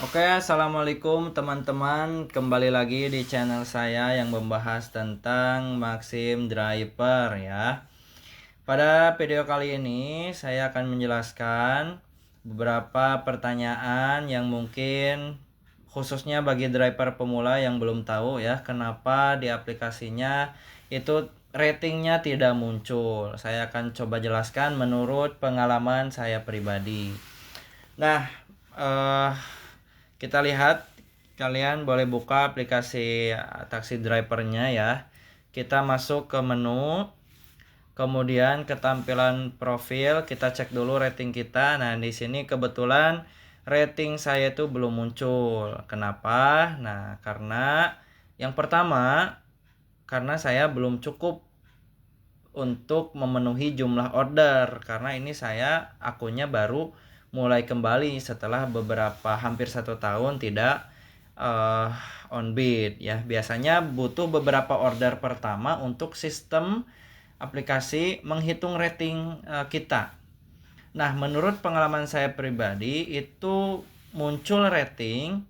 Oke, assalamualaikum teman-teman. Kembali lagi di channel saya yang membahas tentang Maxim Driver ya. Pada video kali ini saya akan menjelaskan beberapa pertanyaan yang mungkin khususnya bagi driver pemula yang belum tahu ya, kenapa di aplikasinya itu ratingnya tidak muncul. Saya akan coba jelaskan menurut pengalaman saya pribadi. Nah, eh kita lihat, kalian boleh buka aplikasi taksi drivernya ya. Kita masuk ke menu, kemudian ke tampilan profil, kita cek dulu rating kita. Nah, di sini kebetulan rating saya itu belum muncul. Kenapa? Nah, karena yang pertama, karena saya belum cukup untuk memenuhi jumlah order, karena ini saya akunnya baru mulai kembali setelah beberapa hampir 1 tahun tidak uh, on bid ya. Biasanya butuh beberapa order pertama untuk sistem aplikasi menghitung rating kita. Nah, menurut pengalaman saya pribadi itu muncul rating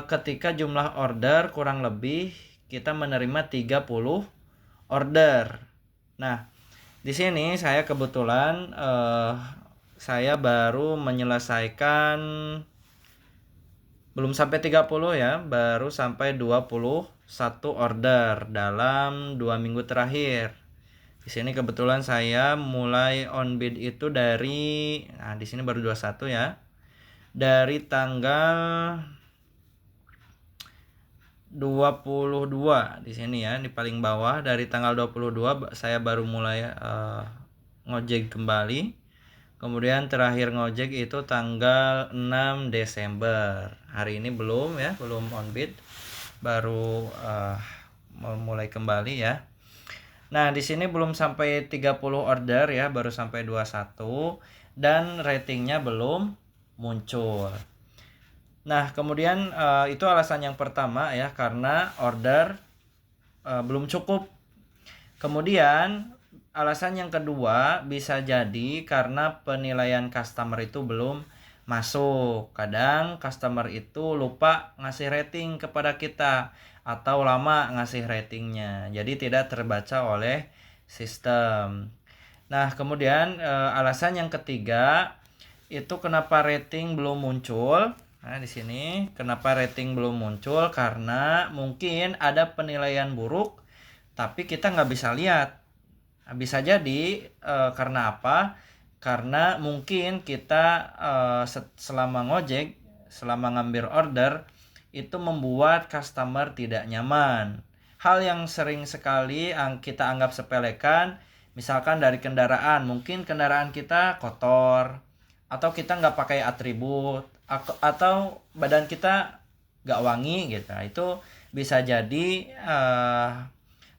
ketika jumlah order kurang lebih kita menerima 30 order. Nah, di sini saya kebetulan saya baru menyelesaikan belum sampai 30 ya, baru sampai 21 order dalam 2 minggu terakhir. Di sini kebetulan saya mulai on bid itu dari di sini baru 21 ya. Dari tanggal 22 di sini ya, di paling bawah dari tanggal 22 saya baru mulai ngojek kembali. Kemudian terakhir ngojek itu tanggal 6 Desember. Hari ini belum ya, belum on bid. Baru mulai kembali ya. Nah, di sini belum sampai 30 order ya, baru sampai 21 dan ratingnya belum muncul. Nah, kemudian itu alasan yang pertama ya, karena order belum cukup. Kemudian alasan yang kedua bisa jadi karena penilaian customer itu belum masuk. Kadang customer itu lupa ngasih rating kepada kita atau lama ngasih ratingnya, jadi tidak terbaca oleh sistem. Nah, kemudian alasan yang ketiga itu kenapa rating belum muncul. Nah, di sini kenapa rating belum muncul, karena mungkin ada penilaian buruk tapi kita nggak bisa lihat. Bisa jadi karena apa? Karena mungkin kita selama ngojek, selama ngambil order itu membuat customer tidak nyaman. Hal yang sering sekali kita anggap sepelekan, misalkan dari kendaraan, mungkin kendaraan kita kotor, atau kita nggak pakai atribut, atau badan kita nggak wangi gitu. Itu bisa jadi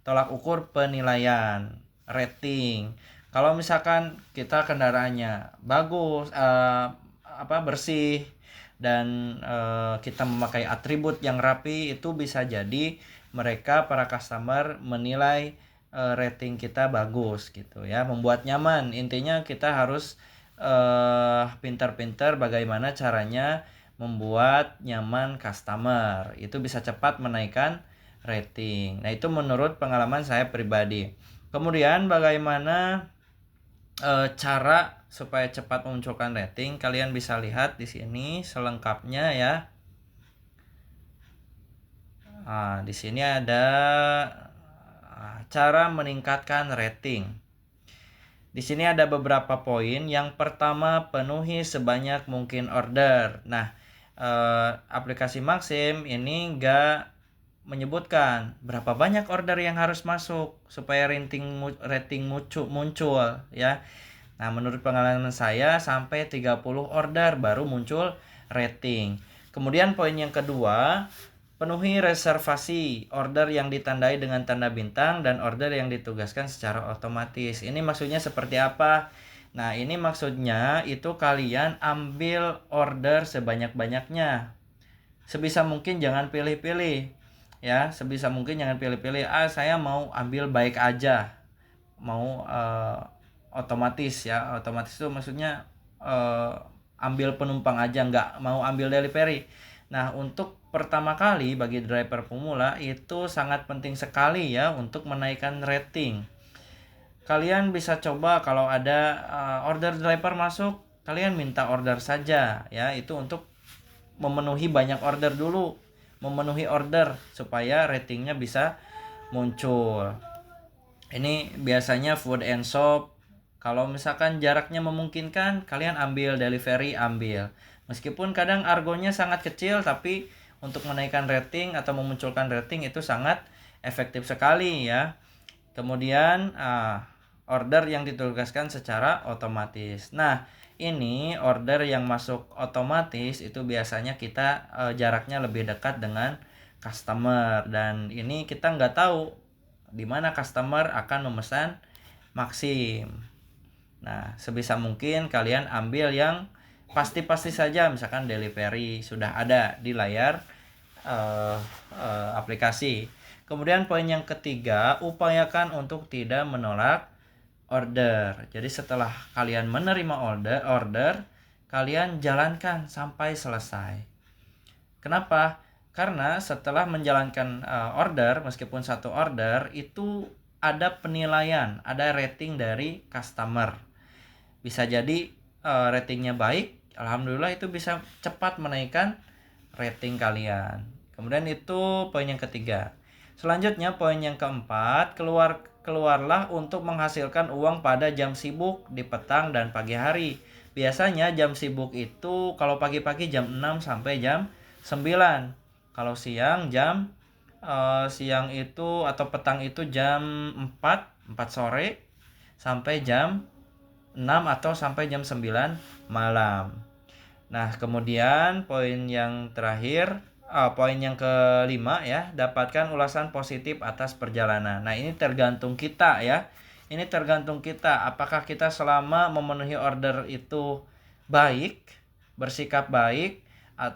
tolak ukur penilaian rating. Kalau misalkan kita kendaraannya bagus, bersih, dan kita memakai atribut yang rapi, itu bisa jadi mereka para customer menilai rating kita bagus gitu ya, membuat nyaman. Intinya kita harus pintar-pintar bagaimana caranya membuat nyaman customer. Itu bisa cepat menaikkan rating. Nah, itu menurut pengalaman saya pribadi. Kemudian bagaimana cara supaya cepat memunculkan rating? Kalian bisa lihat di sini selengkapnya ya. Nah, di sini ada cara meningkatkan rating. Di sini ada beberapa poin. Yang pertama, penuhi sebanyak mungkin order. Nah, aplikasi Maxim ini nggak menyebutkan berapa banyak order yang harus masuk supaya rating muncul ya. Nah, menurut pengalaman saya sampai 30 order baru muncul rating. Kemudian poin yang kedua, penuhi reservasi order yang ditandai dengan tanda bintang dan order yang ditugaskan secara otomatis. Ini maksudnya seperti apa? Nah, ini maksudnya itu kalian ambil order sebanyak-banyaknya. Sebisa mungkin jangan pilih-pilih. Ya, sebisa mungkin jangan pilih-pilih. Saya mau ambil baik aja. Mau otomatis ya. Otomatis itu maksudnya ambil penumpang aja, nggak mau ambil delivery. Nah, untuk pertama kali bagi driver pemula itu sangat penting sekali ya untuk menaikkan rating. Kalian bisa coba kalau ada order driver masuk, kalian minta order saja ya, itu untuk memenuhi banyak order dulu, memenuhi order supaya ratingnya bisa muncul. Ini biasanya food and shop, kalau misalkan jaraknya memungkinkan, kalian ambil delivery, ambil. Meskipun kadang argonya sangat kecil, tapi untuk menaikkan rating atau memunculkan rating itu sangat efektif sekali ya. Kemudian order yang ditugaskan secara otomatis. Nah, ini order yang masuk otomatis itu biasanya kita jaraknya lebih dekat dengan customer, dan ini kita nggak tahu di mana customer akan memesan Maxim. Nah, sebisa mungkin kalian ambil yang pasti-pasti saja, misalkan delivery sudah ada di layar aplikasi. Kemudian poin yang ketiga, upayakan untuk tidak menolak order. Jadi setelah kalian menerima order, kalian jalankan sampai selesai. Kenapa? Karena setelah menjalankan order, meskipun satu order, itu ada penilaian, ada rating dari customer. Bisa jadi ratingnya baik, alhamdulillah itu bisa cepat menaikkan rating kalian. Kemudian itu poin yang ketiga. Selanjutnya poin yang keempat, keluarlah untuk menghasilkan uang pada jam sibuk di petang dan pagi hari. Biasanya jam sibuk itu kalau pagi-pagi jam 6 sampai jam 9. Kalau siang siang itu atau petang itu jam 4 sore sampai jam 6 atau sampai jam 9 malam. Nah, kemudian poin yang terakhir, poin yang kelima ya, dapatkan ulasan positif atas perjalanan. Nah, ini tergantung kita ya. Ini tergantung kita, apakah kita selama memenuhi order itu baik, bersikap baik,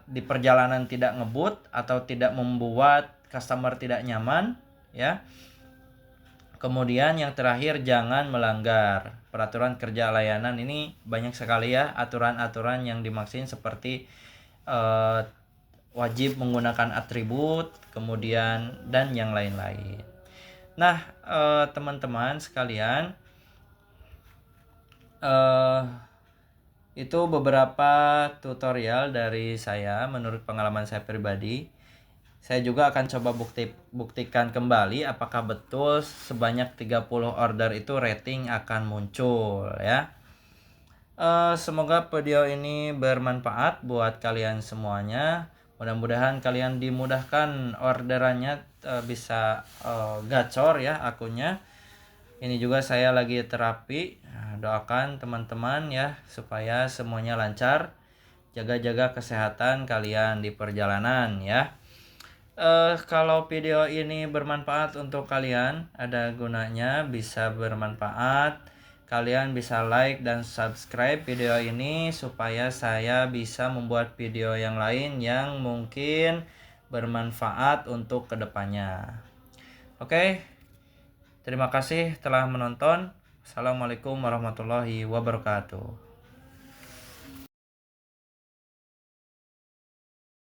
di perjalanan tidak ngebut atau tidak membuat customer tidak nyaman ya. Kemudian yang terakhir, jangan melanggar peraturan kerja layanan. Ini banyak sekali ya aturan-aturan yang dimaksud, seperti wajib menggunakan atribut, kemudian dan yang lain-lain. Nah, teman-teman sekalian, itu beberapa tutorial dari saya menurut pengalaman saya pribadi. Saya juga akan coba buktikan kembali apakah betul sebanyak 30 order itu rating akan muncul ya. Semoga video ini bermanfaat buat kalian semuanya. Mudah-mudahan kalian dimudahkan orderannya, bisa gacor ya akunnya. Ini juga saya lagi terapi. Doakan teman-teman ya supaya semuanya lancar. Jaga-jaga kesehatan kalian di perjalanan ya. Kalau video ini bermanfaat untuk kalian, ada gunanya, bisa bermanfaat, kalian bisa like dan subscribe video ini supaya saya bisa membuat video yang lain yang mungkin bermanfaat untuk kedepannya. Oke, terima kasih telah menonton. Assalamualaikum warahmatullahi wabarakatuh.